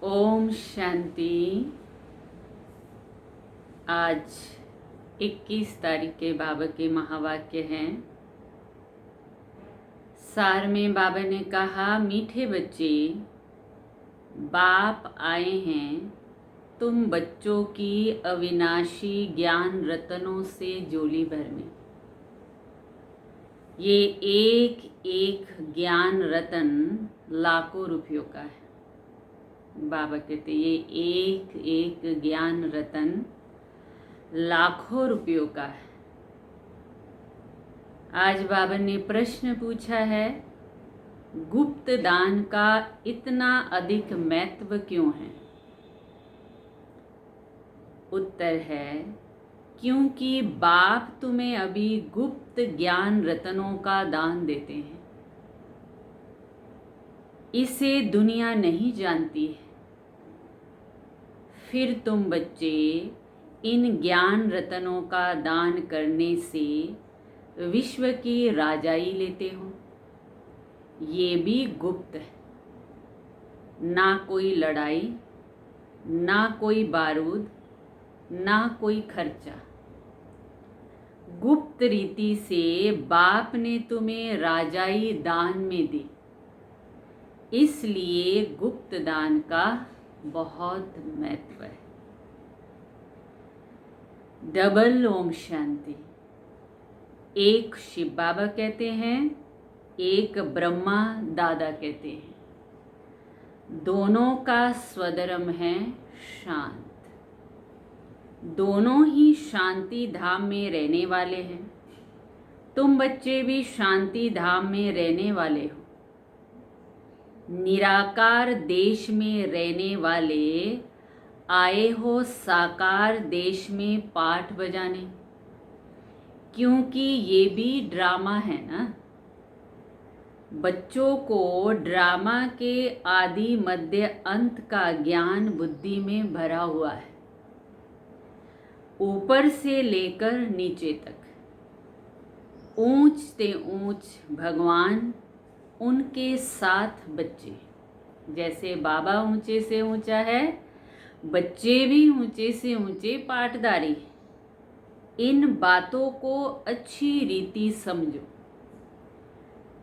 ओम शांति। आज 21 तारीख के बाबा के महावाक्य हैं। सार में बाबा ने कहा, मीठे बच्चे, बाप आए हैं तुम बच्चों की अविनाशी ज्ञान रत्नों से झोली भरने। ये एक एक ज्ञान रत्न लाखों रुपयों का है। बाबा कहते ये एक एक ज्ञान रतन लाखों रुपयों का है। आज बाबा ने प्रश्न पूछा है, गुप्त दान का इतना अधिक महत्व क्यों है? उत्तर है, क्योंकि बाप तुम्हें अभी गुप्त ज्ञान रत्नों का दान देते हैं। इसे दुनिया नहीं जानती है। फिर तुम बच्चे इन ज्ञान रत्नों का दान करने से विश्व की राजाई लेते हो। ये भी गुप्त है। ना कोई लड़ाई, ना कोई बारूद, ना कोई खर्चा। गुप्त रीति से बाप ने तुम्हें राजाई दान में दी। इसलिए गुप्त दान का बहुत महत्व है। डबल ओम शांति। एक शिव बाबा कहते हैं, एक ब्रह्मा दादा कहते हैं। दोनों का स्वधर्म है शांत। दोनों ही शांति धाम में रहने वाले हैं। तुम बच्चे भी शांति धाम में रहने वाले हो। निराकार देश में रहने वाले आए हो साकार देश में पाठ बजाने, क्योंकि ये भी ड्रामा है ना। बच्चों को ड्रामा के आदि मध्य अंत का ज्ञान बुद्धि में भरा हुआ है। ऊपर से लेकर नीचे तक ऊंच से ऊंच भगवान, उनके साथ बच्चे। जैसे बाबा ऊंचे से ऊंचा है, बच्चे भी ऊंचे से ऊंचे पाठधारी। इन बातों को अच्छी रीति समझो।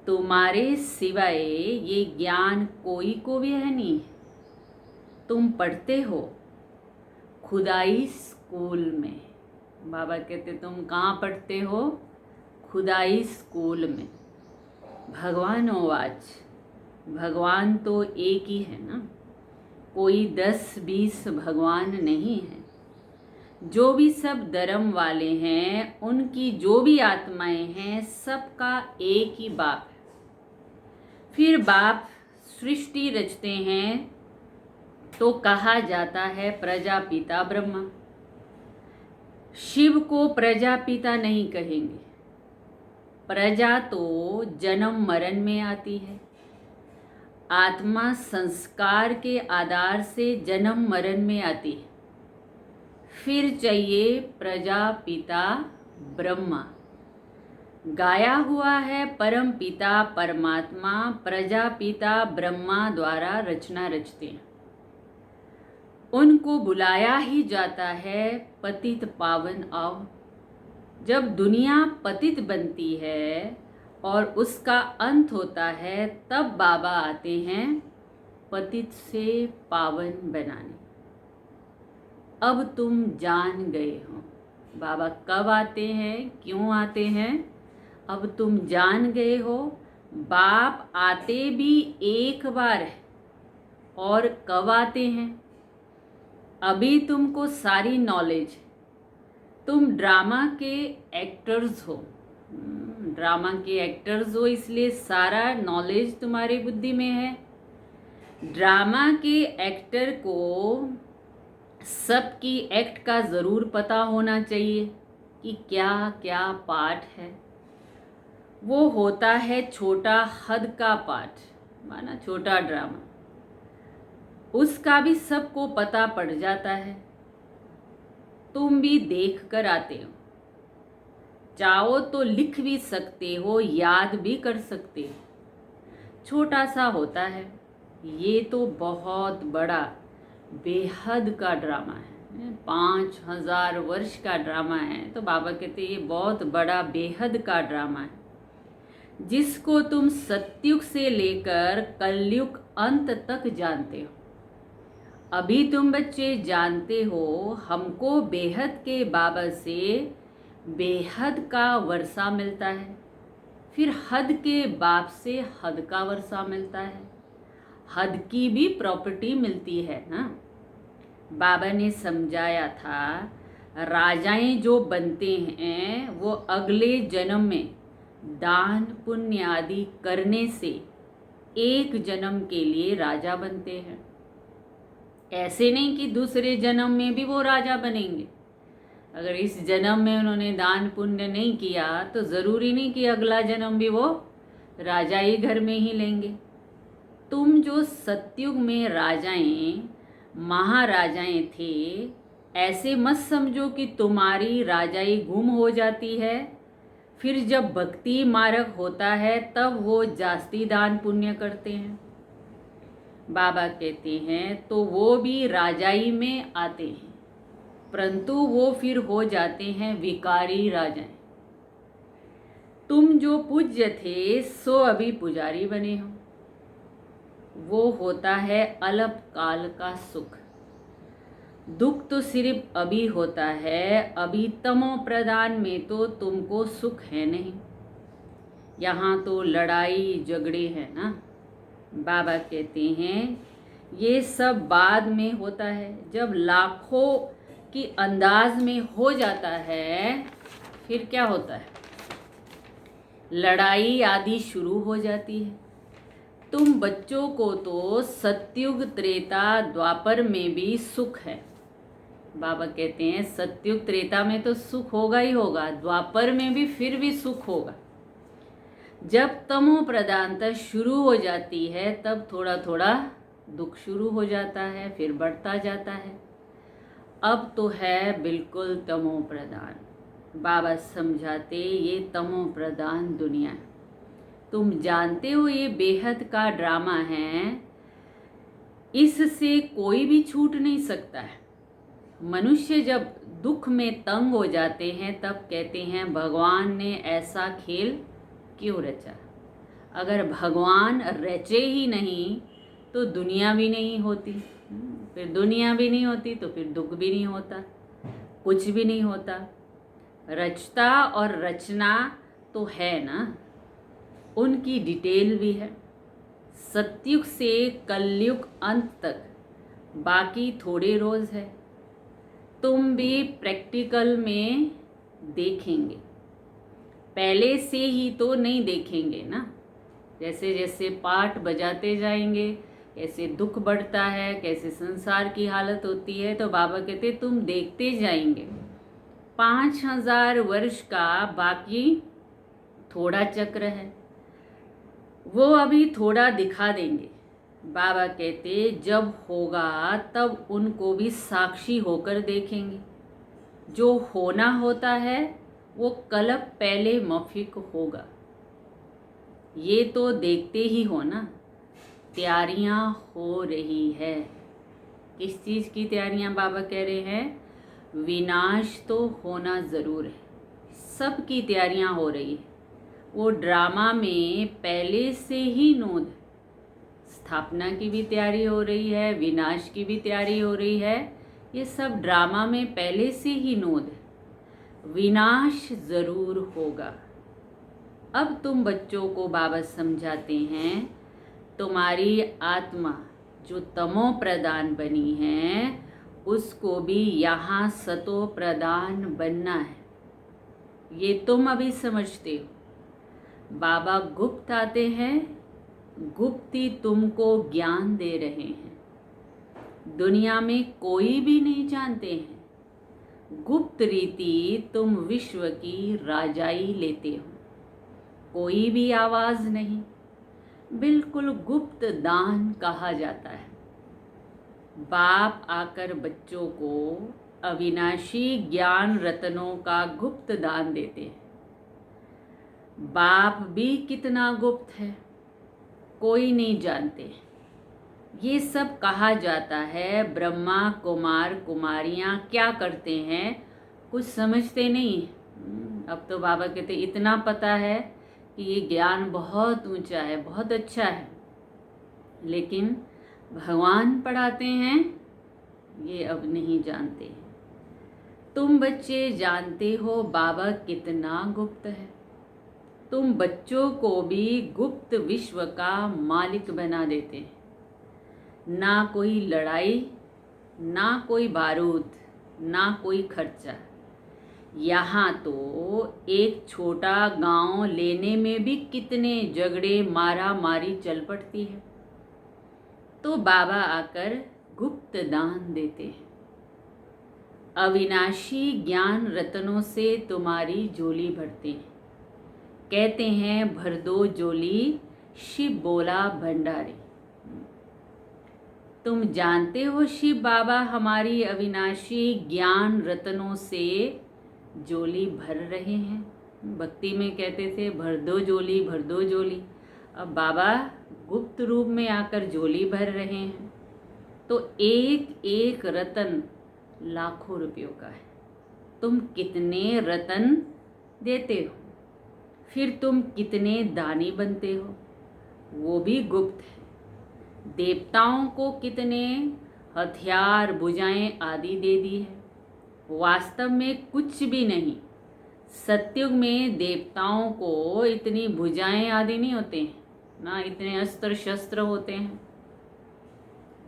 तुम्हारे सिवाय ये ज्ञान कोई को भी है नहीं। तुम पढ़ते हो खुदाई स्कूल में। बाबा कहते तुम कहाँ पढ़ते हो? खुदाई स्कूल में। भगवान आवाज, भगवान तो एक ही है ना, कोई 10-20 भगवान नहीं है। जो भी सब धर्म वाले हैं, उनकी जो भी आत्माएं हैं, सबका एक ही बाप है। फिर बाप सृष्टि रचते हैं तो कहा जाता है प्रजापिता ब्रह्मा। शिव को प्रजापिता नहीं कहेंगे। प्रजा तो जन्म मरण में आती है। आत्मा संस्कार के आधार से जन्म मरण में आती है। फिर चाहिए प्रजापिता ब्रह्मा। गाया हुआ है परम पिता परमात्मा प्रजापिता ब्रह्मा द्वारा रचना रचते हैं। उनको बुलाया ही जाता है पतित पावन आओ। जब दुनिया पतित बनती है और उसका अंत होता है, तब बाबा आते हैं पतित से पावन बनाने। अब तुम जान गए हो बाबा कब आते हैं, क्यों आते हैं। अब तुम जान गए हो। बाप आते भी एक बार है और कब आते हैं। अभी तुमको सारी नॉलेज है। तुम ड्रामा के एक्टर्स हो। ड्रामा के एक्टर्स हो, इसलिए सारा नॉलेज तुम्हारी बुद्धि में है। ड्रामा के एक्टर को सबकी एक्ट का ज़रूर पता होना चाहिए कि क्या क्या पार्ट है। वो होता है छोटा हद का पार्ट, माना छोटा ड्रामा। उसका भी सबको पता पड़ जाता है। तुम भी देख कर आते हो। चाहो तो लिख भी सकते हो, याद भी कर सकते हो। छोटा सा होता है। ये तो बहुत बड़ा बेहद का ड्रामा है, 5,000 वर्ष का ड्रामा है। तो बाबा कहते ये बहुत बड़ा बेहद का ड्रामा है, जिसको तुम सतयुग से लेकर कलयुग अंत तक जानते हो। अभी तुम बच्चे जानते हो हमको बेहद के बाबा से बेहद का वर्षा मिलता है, फिर हद के बाप से हद का वर्षा मिलता है, हद की भी प्रॉपर्टी मिलती है ना। बाबा ने समझाया था राजाएं जो बनते हैं वो अगले जन्म में दान पुण्य आदि करने से एक जन्म के लिए राजा बनते हैं। ऐसे नहीं कि दूसरे जन्म में भी वो राजा बनेंगे। अगर इस जन्म में उन्होंने दान पुण्य नहीं किया तो ज़रूरी नहीं कि अगला जन्म भी वो राजा ही घर में ही लेंगे। तुम जो सतयुग में राजाएं महाराजाएं थे, ऐसे मत समझो कि तुम्हारी राजाई गुम हो जाती है, फिर जब भक्ति मार्ग होता है तब वो जास्ती दान पुण्य करते हैं। बाबा कहते हैं तो वो भी राजाई में आते हैं, परंतु वो फिर हो जाते हैं विकारी राजाएं। तुम जो पूज्य थे सो अभी पुजारी बने हो। वो होता है अल्प काल का सुख। दुख तो सिर्फ अभी होता है, अभी तमो प्रदान में तो तुमको सुख है नहीं। यहाँ तो लड़ाई झगड़े हैं ना। बाबा कहते हैं ये सब बाद में होता है, जब लाखों की अंदाज में हो जाता है फिर क्या होता है, लड़ाई आदि शुरू हो जाती है। तुम बच्चों को तो सतयुग त्रेता द्वापर में भी सुख है। बाबा कहते हैं सतयुग त्रेता में तो सुख होगा ही होगा, द्वापर में भी फिर भी सुख होगा। जब तमो प्रधानता शुरू हो जाती है तब थोड़ा थोड़ा दुख शुरू हो जाता है, फिर बढ़ता जाता है। अब तो है बिल्कुल तमो प्रधान। बाबा समझाते ये तमो प्रधान दुनिया है। तुम जानते हो ये बेहद का ड्रामा है, इससे कोई भी छूट नहीं सकता है। मनुष्य जब दुख में तंग हो जाते हैं तब कहते हैं भगवान ने ऐसा खेल क्यों रचा। अगर भगवान रचे ही नहीं तो दुनिया भी नहीं होती, फिर दुनिया भी नहीं होती तो फिर दुख भी नहीं होता, कुछ भी नहीं होता। रचता और रचना तो है ना, उनकी डिटेल भी है। सतयुग से कलयुग अंत तक बाकी थोड़े रोज़ है। तुम भी प्रैक्टिकल में देखेंगे, पहले से ही तो नहीं देखेंगे ना। जैसे जैसे पाठ बजाते जाएंगे कैसे दुख बढ़ता है, कैसे संसार की हालत होती है, तो बाबा कहते तुम देखते जाएंगे। 5,000 वर्ष का बाकी थोड़ा चक्र है, वो अभी थोड़ा दिखा देंगे। बाबा कहते जब होगा तब उनको भी साक्षी होकर देखेंगे। जो होना होता है वो कल्प पहले मौफिक होगा। ये तो देखते ही हो ना, तैयारियां हो रही है। किस चीज़ की तैयारियां बाबा कह रहे हैं, विनाश तो होना ज़रूर है, सबकी तैयारियां हो रही है। वो ड्रामा में पहले से ही नोद, स्थापना की भी तैयारी हो रही है, विनाश की भी तैयारी हो रही है। ये सब ड्रामा में पहले से ही नोद है। विनाश ज़रूर होगा। अब तुम बच्चों को बाबा समझाते हैं तुम्हारी आत्मा जो तमो प्रधान बनी है उसको भी यहाँ सतो प्रधान बनना है। ये तुम अभी समझते हो। बाबा गुप्त आते हैं, गुप्ती तुमको ज्ञान दे रहे हैं। दुनिया में कोई भी नहीं जानते हैं। गुप्त रीति तुम विश्व की राजाई लेते हो। कोई भी आवाज़ नहीं, बिल्कुल गुप्त दान कहा जाता है। बाप आकर बच्चों को अविनाशी ज्ञान रत्नों का गुप्त दान देते हैं। बाप भी कितना गुप्त है कोई नहीं जानते। ये सब कहा जाता है। ब्रह्मा कुमार कुमारियाँ क्या करते हैं कुछ समझते नहीं। अब तो बाबा कहते इतना पता है कि ये ज्ञान बहुत ऊंचा है, बहुत अच्छा है, लेकिन भगवान पढ़ाते हैं ये अब नहीं जानते हैं। तुम बच्चे जानते हो बाबा कितना गुप्त है। तुम बच्चों को भी गुप्त विश्व का मालिक बना देते हैं। ना कोई लड़ाई, ना कोई बारूद, ना कोई खर्चा। यहाँ तो एक छोटा गांव लेने में भी कितने झगड़े मारा मारी चल पड़ती है। तो बाबा आकर गुप्त दान देते हैं। अविनाशी ज्ञान रत्नों से तुम्हारी झोली भरते हैं। कहते हैं भर दो झोली, शिव बोला भंडारी। तुम जानते हो शिव बाबा हमारी अविनाशी ज्ञान रत्नों से झोली भर रहे हैं। भक्ति में कहते थे भर दो झोली, भर दो झोली। अब बाबा गुप्त रूप में आकर झोली भर रहे हैं। तो एक एक रतन लाखों रुपयों का है। तुम कितने रतन देते हो, फिर तुम कितने दानी बनते हो, वो भी गुप्त है। देवताओं को कितने हथियार भुजाएं आदि दे दी है, वास्तव में कुछ भी नहीं। सतयुग में देवताओं को इतनी भुजाएं आदि नहीं होते हैं, ना इतने अस्त्र शस्त्र होते हैं।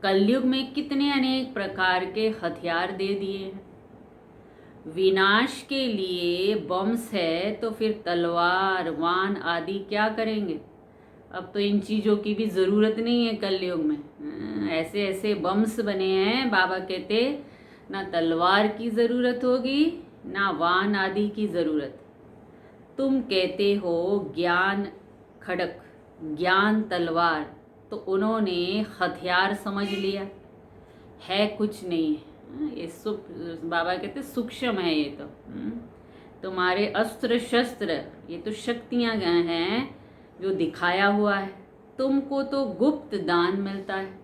कलयुग में कितने अनेक प्रकार के हथियार दे दिए हैं। विनाश के लिए बम्स है तो फिर तलवार वान आदि क्या करेंगे। अब तो इन चीज़ों की भी ज़रूरत नहीं है कलयुग में। ऐसे ऐसे बम्स बने हैं, बाबा कहते ना तलवार की ज़रूरत होगी ना वान आदि की ज़रूरत। तुम कहते हो ज्ञान खड़क, ज्ञान तलवार, तो उन्होंने हथियार समझ लिया है, कुछ नहीं है। ये बाबा कहते सूक्ष्म है ये तो। तुम्हारे अस्त्र शस्त्र ये तो शक्तियाँ हैं जो दिखाया हुआ है। तुमको तो गुप्त दान मिलता है,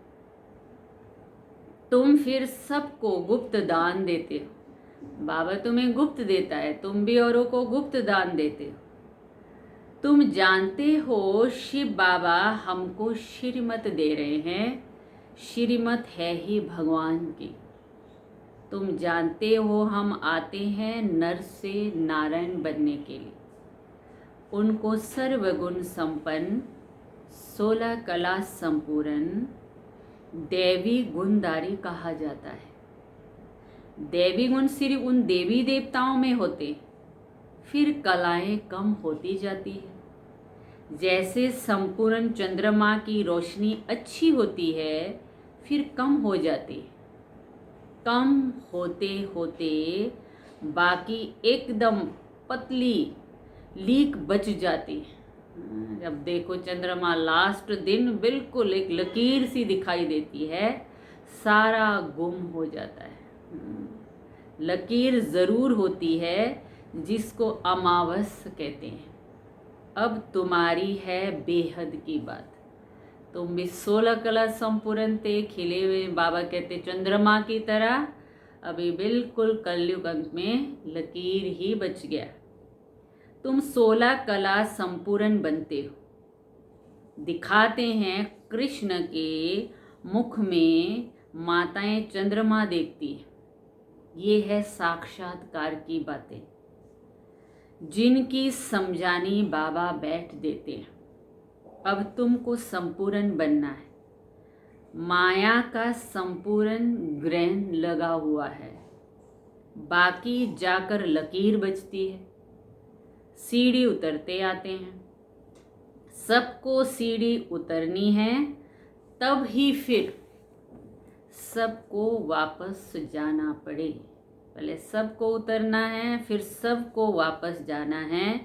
तुम फिर सबको गुप्त दान देते हो। बाबा तुम्हें गुप्त देता है, तुम भी औरों को गुप्त दान देते हो। तुम जानते हो शिव बाबा हमको श्रीमत दे रहे हैं। श्रीमत है ही भगवान की। तुम जानते हो हम आते हैं नर से नारायण बनने के लिए। उनको सर्वगुण संपन्न, 16 कला संपूर्ण, देवी गुणधारी कहा जाता है। देवी गुण सिर्फ उन देवी देवताओं में होते, फिर कलाएं कम होती जाती है। जैसे संपूर्ण चंद्रमा की रोशनी अच्छी होती है फिर कम हो जाती है। कम होते होते बाकी एकदम पतली लीक बच जाती है। जब देखो चंद्रमा लास्ट दिन बिल्कुल एक लकीर सी दिखाई देती है, सारा गुम हो जाता है। लकीर ज़रूर होती है जिसको अमावस कहते हैं। अब तुम्हारी है बेहद की बात। तुम भी 16 कला संपूर्ण थे, खिले हुए बाबा कहते चंद्रमा की तरह। अभी बिल्कुल कलयुग अंत में लकीर ही बच गया। तुम 16 कला संपूर्ण बनते हो। दिखाते हैं कृष्ण के मुख में माताएं चंद्रमा देखती है। ये है साक्षात्कार की बातें जिनकी समझानी बाबा बैठ देते हैं। अब तुमको संपूर्ण बनना है। माया का संपूर्ण ग्रहण लगा हुआ है, बाकी जाकर लकीर बचती है। सीढ़ी उतरते आते हैं, सबको सीढ़ी उतरनी है, तब ही फिर सबको वापस जाना पड़े। पहले सबको उतरना है, फिर सबको वापस जाना है।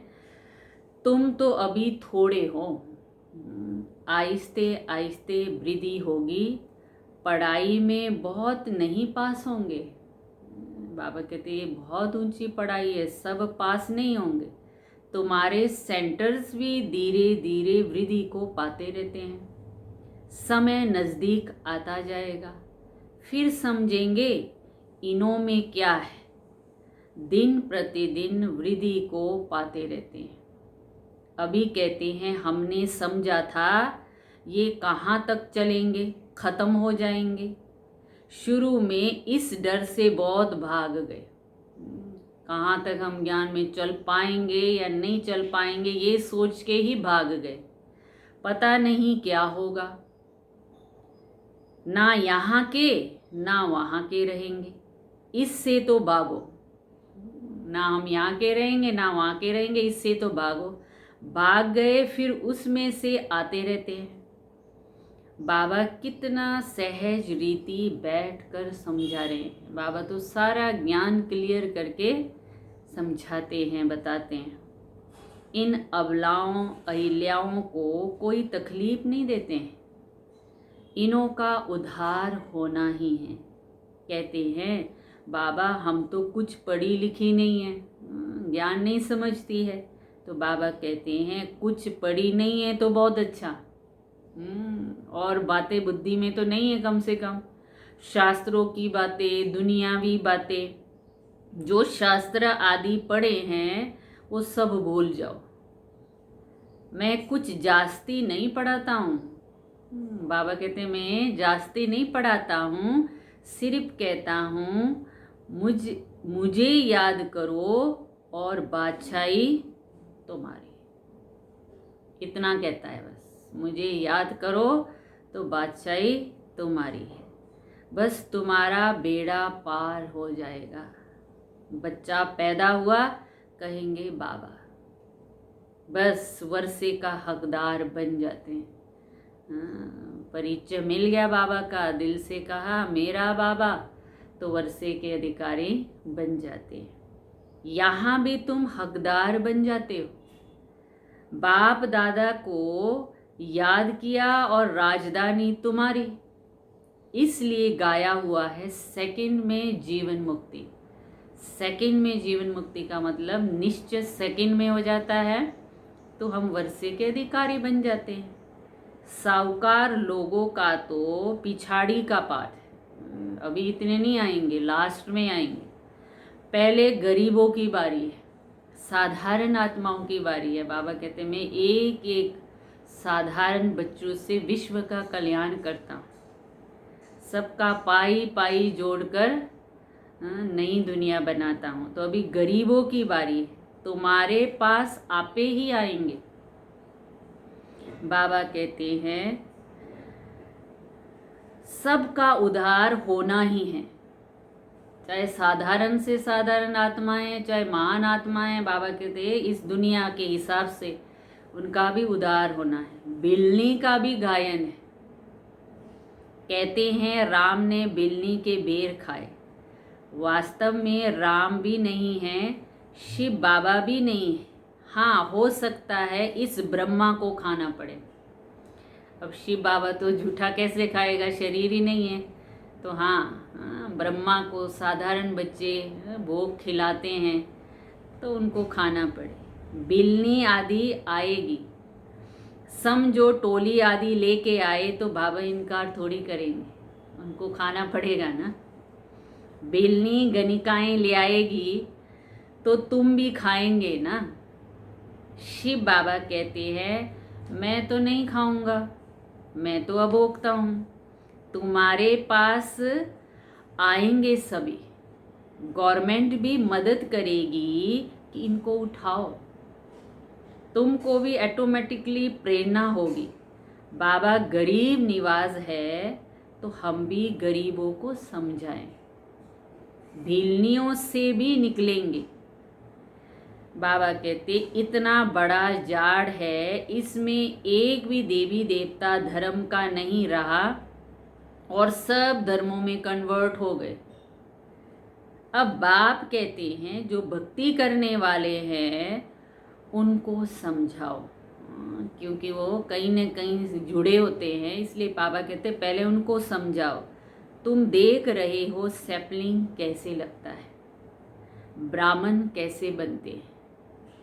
तुम तो अभी थोड़े हो, आहिस्ते आहिस्ते वृद्धि होगी। पढ़ाई में बहुत नहीं पास होंगे। बाबा कहते ये बहुत ऊंची पढ़ाई है, सब पास नहीं होंगे। तुम्हारे सेंटर्स भी धीरे धीरे वृद्धि को पाते रहते हैं। समय नज़दीक आता जाएगा, फिर समझेंगे इनों में क्या है। दिन प्रतिदिन वृद्धि को पाते रहते हैं। अभी कहते हैं हमने समझा था ये कहाँ तक चलेंगे, ख़त्म हो जाएंगे। शुरू में इस डर से बहुत भाग गए, कहाँ तक हम ज्ञान में चल पाएंगे या नहीं चल पाएंगे, ये सोच के ही भाग गए। पता नहीं क्या होगा, ना यहाँ के ना वहाँ के रहेंगे, इससे तो भागो। ना हम यहाँ के रहेंगे ना वहाँ के रहेंगे, इससे तो भागो। भाग गए, फिर उसमें से आते रहते हैं। बाबा कितना सहज रीति बैठकर समझा रहे हैं। बाबा तो सारा ज्ञान क्लियर करके समझाते हैं, बताते हैं। इन अबलाओं अहिल्याओं को कोई तकलीफ नहीं देते हैं, इनों का उद्धार होना ही है। कहते हैं बाबा हम तो कुछ पढ़ी लिखी नहीं है, ज्ञान नहीं समझती है। तो बाबा कहते हैं कुछ पढ़ी नहीं है तो बहुत अच्छा, और बातें बुद्धि में तो नहीं है, कम से कम शास्त्रों की बातें, दुनियावी बातें, जो शास्त्र आदि पढ़े हैं वो सब भूल जाओ। मैं कुछ जास्ती नहीं पढ़ाता हूँ। बाबा कहते हैं मैं जास्ती नहीं पढ़ाता हूँ, सिर्फ कहता हूँ मुझे याद करो और बादशाही तुम्हारी। इतना कहता है बस, मुझे याद करो तो बादशाही तुम्हारी है। बस तुम्हारा बेड़ा पार हो जाएगा। बच्चा पैदा हुआ कहेंगे बाबा, बस वर्षे का हकदार बन जाते हैं। परिचय मिल गया बाबा का, दिल से कहा मेरा बाबा, तो वर्षे के अधिकारी बन जाते हैं। यहाँ भी तुम हकदार बन जाते हो। बाप दादा को याद किया और राजधानी तुम्हारी, इसलिए गाया हुआ है सेकंड में जीवन मुक्ति। सेकंड में जीवन मुक्ति का मतलब निश्चय सेकंड में हो जाता है, तो हम वर्षे के अधिकारी बन जाते हैं। साहूकार लोगों का तो पिछाड़ी का पाठ है, अभी इतने नहीं आएंगे, लास्ट में आएंगे। पहले गरीबों की बारी है, साधारण आत्माओं की बारी है। बाबा कहते हैं मैं एक एक साधारण बच्चों से विश्व का कल्याण करता हूँ, सबका पाई पाई जोड़कर नई दुनिया बनाता हूँ। तो अभी गरीबों की बारी है, तुम्हारे पास आपे ही आएंगे। बाबा कहते हैं सबका उद्धार होना ही है, चाहे साधारण से साधारण आत्माएं, चाहे महान आत्माएं। बाबा कहते हैं इस दुनिया के हिसाब से उनका भी उद्धार होना है। बिल्ली का भी गायन है, कहते हैं राम ने बिल्ली के बेर खाए। वास्तव में राम भी नहीं है, शिव बाबा भी नहीं है। हाँ, हो सकता है इस ब्रह्मा को खाना पड़े। अब शिव बाबा तो झूठा कैसे खाएगा, शरीर ही नहीं है। तो हाँ, ब्रह्मा को साधारण बच्चे भोग खिलाते हैं तो उनको खाना पड़े। बिल्ली आदि आएगी, समझो टोली आदि लेके आए तो बाबा इनकार थोड़ी करेंगे, उनको खाना पड़ेगा ना। बिल्ली गणिकाएं ले आएगी तो तुम भी खाएंगे ना। शिव बाबा कहते हैं मैं तो नहीं खाऊंगा, मैं तो अभोक्ता हूँ। तुम्हारे पास आएंगे सभी, गवर्नमेंट भी मदद करेगी कि इनको उठाओ, तुमको भी ऑटोमेटिकली प्रेरणा होगी। बाबा गरीब निवाज है तो हम भी गरीबों को समझाएं, भिलनियों से भी निकलेंगे। बाबा कहते इतना बड़ा जाड़ है, इसमें एक भी देवी देवता धर्म का नहीं रहा और सब धर्मों में कन्वर्ट हो गए। अब बाप कहते हैं जो भक्ति करने वाले हैं उनको समझाओ, क्योंकि वो कहीं न कहीं जुड़े होते हैं, इसलिए बाबा कहते पहले उनको समझाओ। तुम देख रहे हो सैपलिंग कैसे लगता है, ब्राह्मण कैसे बनते हैं,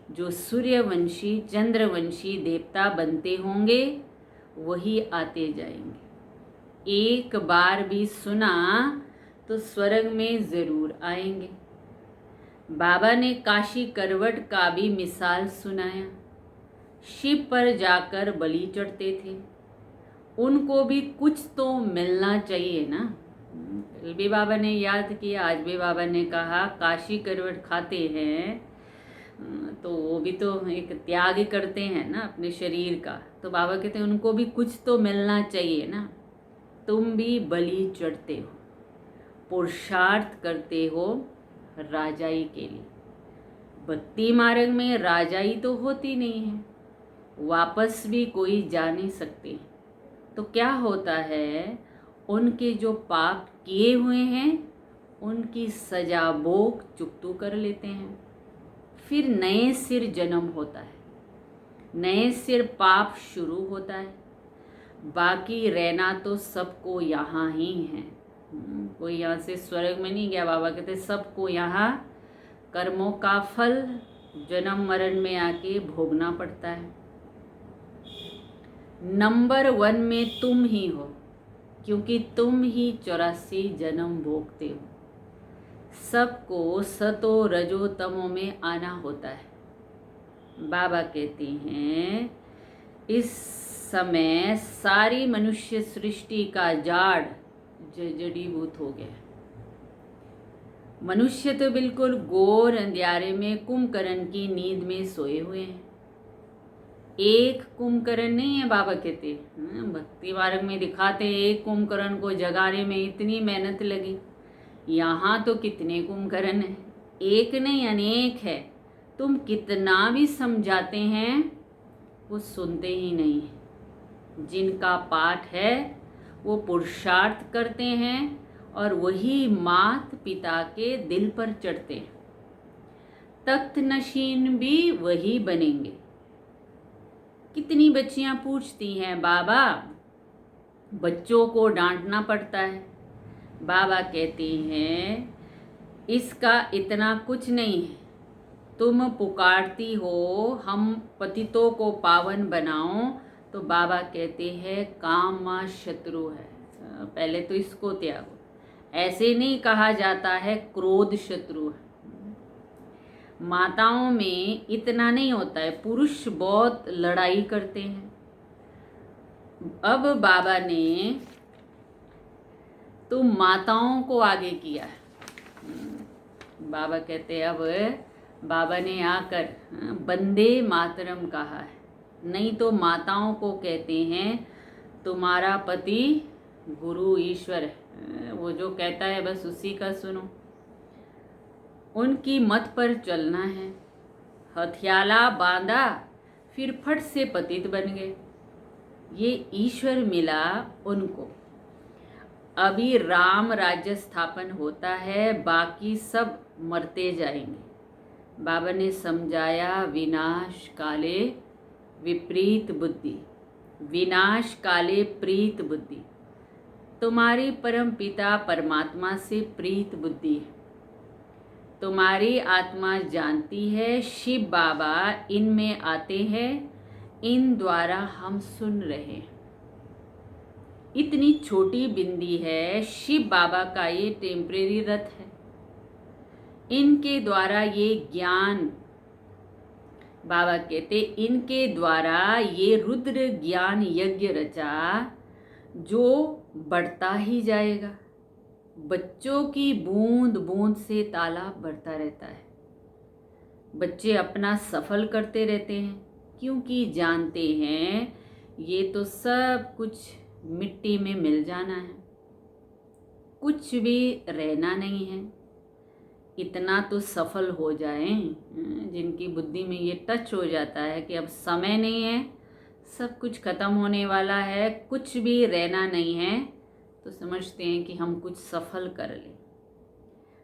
जो सूर्यवंशी चंद्रवंशी देवता बनते होंगे वही आते जाएंगे। एक बार भी सुना तो स्वर्ग में ज़रूर आएंगे। बाबा ने काशी करवट का भी मिसाल सुनाया। शिव पर जाकर बलि चढ़ते थे, उनको भी कुछ तो मिलना चाहिए ना। कल भी बाबा ने याद किया, आज भी बाबा ने कहा काशी करवट खाते हैं तो वो भी तो एक त्याग ही करते हैं ना अपने शरीर का। तो बाबा कहते हैं उनको भी कुछ तो मिलना चाहिए ना। तुम भी बलि चढ़ते हो, पुरुषार्थ करते हो राजाई के लिए। भक्ति मार्ग में राजाई तो होती नहीं है, वापस भी कोई जा नहीं सकते। तो क्या होता है, उनके जो पाप किए हुए हैं उनकी सजा भोग चुकतू कर लेते हैं। फिर नए सिर जन्म होता है, नए सिर पाप शुरू होता है। बाकी रहना तो सबको यहाँ ही है। कोई यहाँ से स्वर्ग में नहीं गया। बाबा कहते सबको यहाँ कर्मों का फल जन्म मरण में आके भोगना पड़ता है। नंबर 1 में तुम ही हो, क्योंकि तुम ही 84 जन्म भोगते हो। सबको सतो रजो तमो में आना होता है। बाबा कहते हैं इस समय सारी मनुष्य सृष्टि का जाड़ जड़ीभूत हो गया। मनुष्य तो बिल्कुल घोर अंधियारे में कुंभकर्ण की नींद में सोए हुए हैं। एक कुंभकर्ण नहीं है, बाबा कहते भक्ति मार्ग में दिखाते एक कुंभकर्ण को जगाने में इतनी मेहनत लगी। यहाँ तो कितने कुंभकर्ण हैं, एक नहीं अनेक है। तुम कितना भी समझाते हैं वो सुनते ही नहीं। जिनका पाठ है वो पुरुषार्थ करते हैं और वही मात पिता के दिल पर चढ़ते हैं। तख्त नशीन भी वही बनेंगे। कितनी बच्चियां पूछती हैं बाबा, बच्चों को डांटना पड़ता है। बाबा कहते हैं इसका इतना कुछ नहीं है। तुम पुकारती हो हम पतितों को पावन बनाओ, तो बाबा कहते हैं काम शत्रु है, पहले तो इसको त्यागो। ऐसे नहीं कहा जाता है क्रोध शत्रु है। माताओं में इतना नहीं होता है, पुरुष बहुत लड़ाई करते हैं। अब बाबा ने तो माताओं को आगे किया है। बाबा कहते हैं अब बाबा ने आकर वंदे मातरम कहा है, नहीं तो माताओं को कहते हैं तुम्हारा पति गुरु ईश्वर है, वो जो कहता है बस उसी का सुनो, उनकी मत पर चलना है। हथियाला बांधा फिर फट से पतित बन गए। ये ईश्वर मिला उनको। अभी राम राज्य स्थापन होता है, बाकी सब मरते जाएंगे। बाबा ने समझाया विनाश काले विपरीत बुद्धि, विनाश काले प्रीत बुद्धि। तुम्हारी परम पिता परमात्मा से प्रीत बुद्धि है। तुम्हारी आत्मा जानती है शिव बाबा इनमें आते हैं, इन द्वारा हम सुन रहे हैं। इतनी छोटी बिंदी है, शिव बाबा का ये टेम्परेरी रथ है। इनके द्वारा ये ज्ञान, बाबा कहते इनके द्वारा ये रुद्र ज्ञान यज्ञ रचा जो बढ़ता ही जाएगा। बच्चों की बूंद बूंद से तालाब बढ़ता रहता है। बच्चे अपना सफल करते रहते हैं, क्योंकि जानते हैं ये तो सब कुछ मिट्टी में मिल जाना है, कुछ भी रहना नहीं है। इतना तो सफल हो जाएं, जिनकी बुद्धि में ये टच हो जाता है कि अब समय नहीं है, सब कुछ खत्म होने वाला है, कुछ भी रहना नहीं है, तो समझते हैं कि हम कुछ सफल कर लें।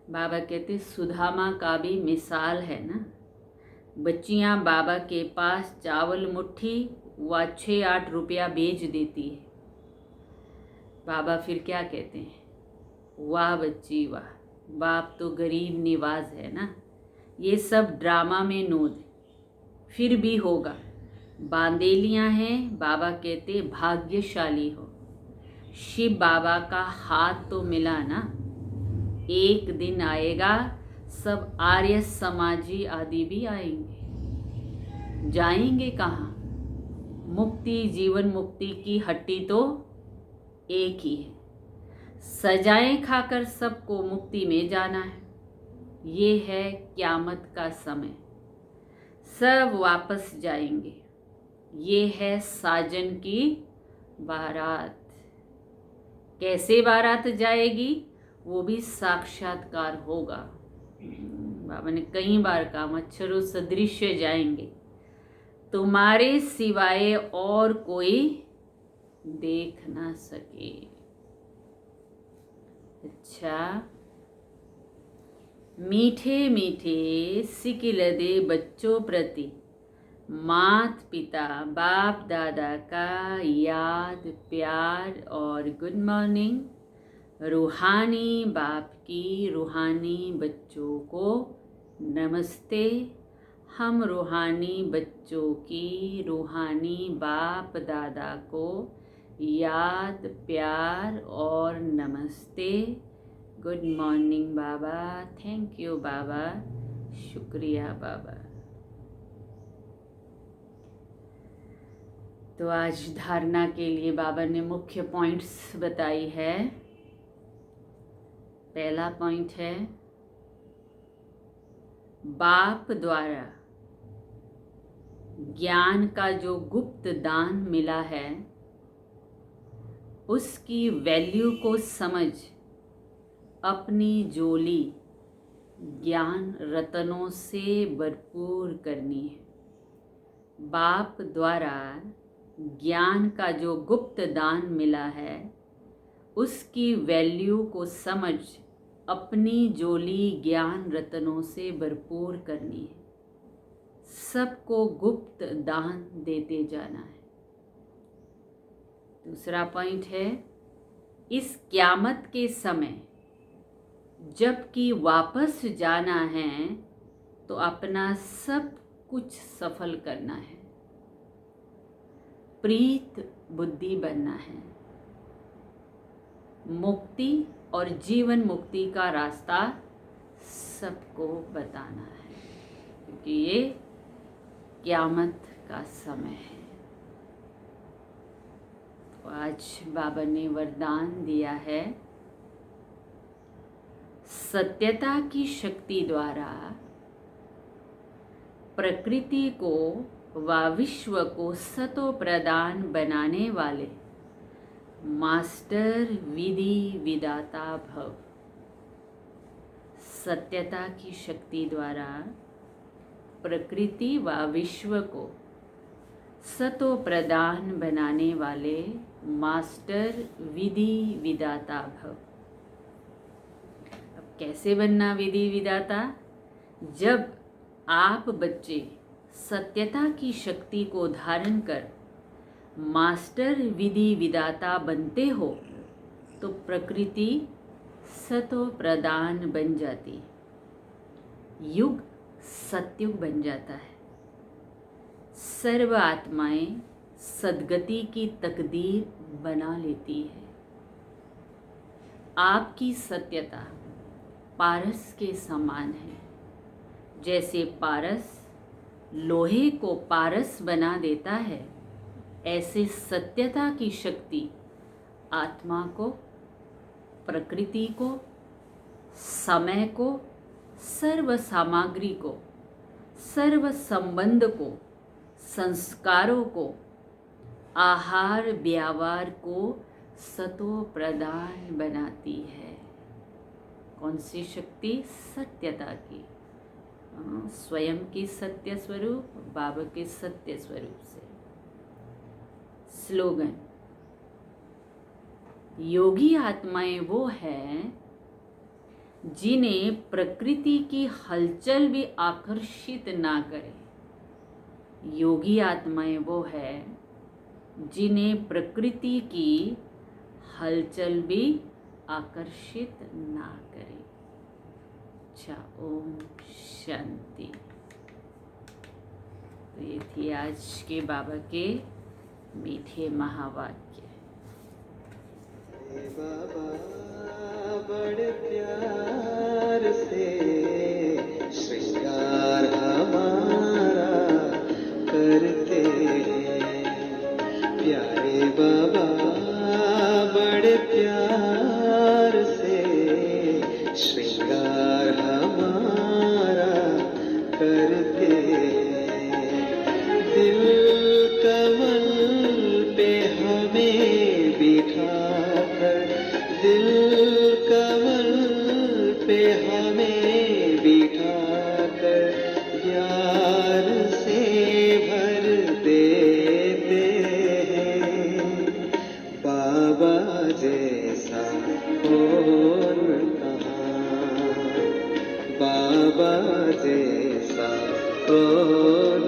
बाबा कहते सुदामा का भी मिसाल है ना। बच्चियां बाबा के पास चावल मुट्ठी व 6-8 रुपया बेच देती है। बाबा फिर क्या कहते हैं, वाह बच्ची वाह, बाप तो गरीब निवाज है ना। ये सब ड्रामा में नोद, फिर भी होगा। बांदेलियां हैं, बाबा कहते भाग्यशाली हो। शिव बाबा का हाथ तो मिला ना, एक दिन आएगा सब आर्य समाजी आदि भी आएंगे। जाएंगे कहाँ? मुक्ति, जीवन मुक्ति की हट्टी तो एक ही है। सजाएं खाकर सबको मुक्ति में जाना है। ये है क़यामत का समय, सब वापस जाएंगे। ये है साजन की बारात। कैसे बारात जाएगी वो भी साक्षात्कार होगा। बाबा ने कई बार कहा, मच्छरों सदृश जाएंगे, तुम्हारे सिवाय और कोई देख ना सके। अच्छा, मीठे मीठे सिकिल दे बच्चों प्रति मात पिता बाप दादा का याद प्यार और गुड मॉर्निंग। रूहानी बाप की रूहानी बच्चों को नमस्ते। हम रूहानी बच्चों की रूहानी बाप दादा को याद प्यार और नमस्ते। गुड मॉर्निंग बाबा, थैंक यू बाबा, शुक्रिया बाबा। तो आज धारणा के लिए बाबा ने मुख्य पॉइंट्स बताई है। पहला पॉइंट है, बाप द्वारा ज्ञान का जो गुप्त दान मिला है उसकी वैल्यू को समझ अपनी झोली ज्ञान रत्नों से भरपूर करनी है। बाप द्वारा ज्ञान का जो गुप्त दान मिला है उसकी वैल्यू को समझ अपनी झोली ज्ञान रत्नों से भरपूर करनी है। सबको गुप्त दान देते जाना है। दूसरा पॉइंट है, इस क़यामत के समय जबकि वापस जाना है तो अपना सब कुछ सफल करना है, प्रीत बुद्धि बनना है। मुक्ति और जीवन मुक्ति का रास्ता सबको बताना है, क्योंकि ये क़यामत का समय है। तो आज बाबा ने वरदान दिया है, सत्यता की शक्ति द्वारा प्रकृति को व विश्व को सतो प्रदान बनाने वाले मास्टर विधि विदाता भव। सत्यता की शक्ति द्वारा प्रकृति व विश्व को सतो प्रदान बनाने वाले मास्टर विधि विदाता भव। अब कैसे बनना विधि विदाता? जब आप बच्चे सत्यता की शक्ति को धारण कर मास्टर विधि विदाता बनते हो तो प्रकृति सतो प्रदान बन जाती, युग सतयुग बन जाता है। सर्व आत्माएं सद्गति की तकदीर बना लेती है। आपकी सत्यता पारस के समान है। जैसे पारस लोहे को पारस बना देता है, ऐसे सत्यता की शक्ति आत्मा को, प्रकृति को, समय को, सर्व सामग्री को, सर्व संबंध को, संस्कारों को, आहार व्यवहार को सतो प्रदान बनाती है। कौन सी शक्ति? सत्यता की। स्वयं की सत्य स्वरूप, बाबा के सत्य स्वरूप से। स्लोगन, योगी आत्माएं वो हैं जिन्हें प्रकृति की हलचल भी आकर्षित ना करे। योगी आत्माएं वो है जिन्हें प्रकृति की हलचल भी आकर्षित ना करे। अच्छा, ओम शांति। तो ये थी आज के बाबा के मीठे महावाक्य। बाबा बड़े प्यार से श्रृंगार हमारा करते हैं, प्यारे बाबा बड़े प्यार से श्रृंगार हमारा करते हैं। दिल कमल पे हमें बिठा कर, दिल कमल पे हमें बिठा कर प्यार से भर देते हैं। बाबा जैसा कौन कहाँ, बाबा जैसा कौन